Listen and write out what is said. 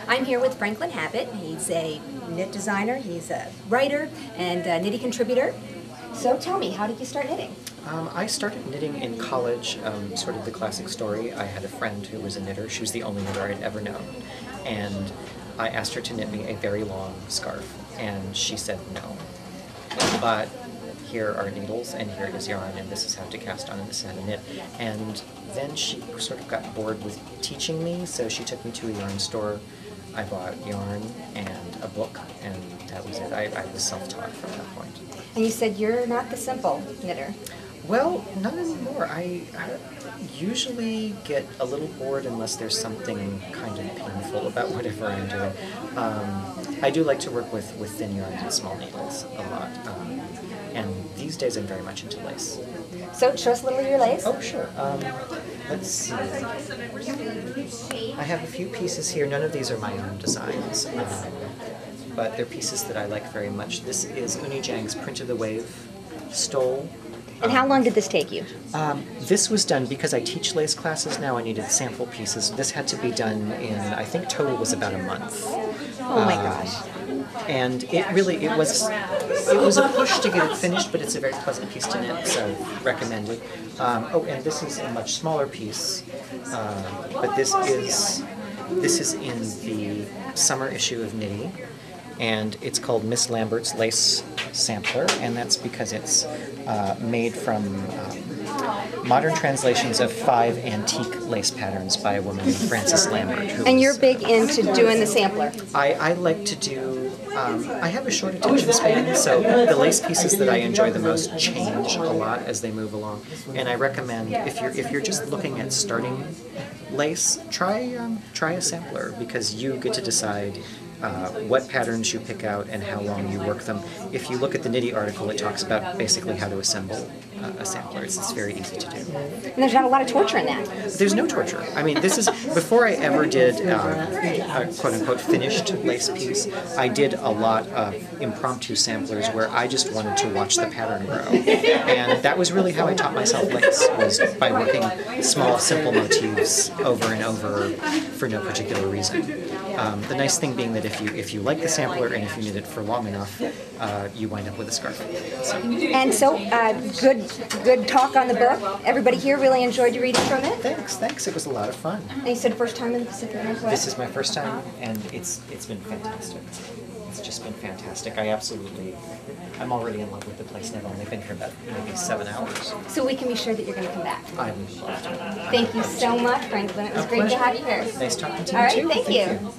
I'm here with FranklinHabit. He's a knit designer, he's a writer, and a knitting contributor. So tell me, how did you start knitting? I started knitting in college, sort of the classic story. I had a friend who was a knitter. She was the only knitter I'd ever known. And I asked her to knit me a very long scarf, and she said no. But here are needles, and here is yarn, and this is how to cast on, and this is how to knit. And then she sort of got bored with teaching me, so she took me to a yarn store. I bought yarn and a book, and that was it. I was self-taught from that point. And you said you're not the simple knitter. Well, not anymore. I usually get a little bored unless there's something kind of painful about whatever I'm doing. I do like to work with thin yarns and small needles a lot. And these days I'm very much into lace. So show us a little of your lace. Oh, sure. Let's see. I have a few pieces here. None of these are my own designs, but they're pieces that I like very much. This is Uni Jang's Print of the Wave stole. And how long did this take you? This was done because I teach lace classes now. I needed sample pieces. This had to be done in, I think total was about a month. Oh my gosh. And it was a push to get it finished, but it's a very pleasant piece to knit, so recommended. Oh, and this is a much smaller piece, but this is in the summer issue of Knitty, and it's called Miss Lambert's Lace Sampler, and that's because it's made from modern translations of 5 antique lace patterns by a woman, Frances Lambert. And you're big into doing the sampler. I like to do, I have a short attention span, so the lace pieces that I enjoy the most change a lot as they move along. And I recommend, if you're just looking at starting lace, try a sampler, because you get to decide what patterns you pick out and how long you work them. If you look at the Knitty article, it talks about basically how to assemble a sampler. It's very easy to do. And there's not a lot of torture in that. There's no torture. I mean, this is, before I ever did a quote-unquote finished lace piece, I did a lot of impromptu samplers where I just wanted to watch the pattern grow. And that was really how I taught myself lace, was by working small, simple motifs over and over for no particular reason. The nice thing being that if you like the sampler and if you knit it for long enough, you wind up with a scarf. So. And so, good talk on the book. Everybody here really enjoyed you reading from it? Thanks. It was a lot of fun. And you said first time in the Pacific Northwest? This is my first time, and it's been fantastic. It's just been fantastic. I'm already in love with the place, and I've only been here about maybe 7 hours. So we can be sure that you're going to come back. I would love to. Thank you so much, Franklin. It was great to have you here. Nice talking to you, All right, too. thank you.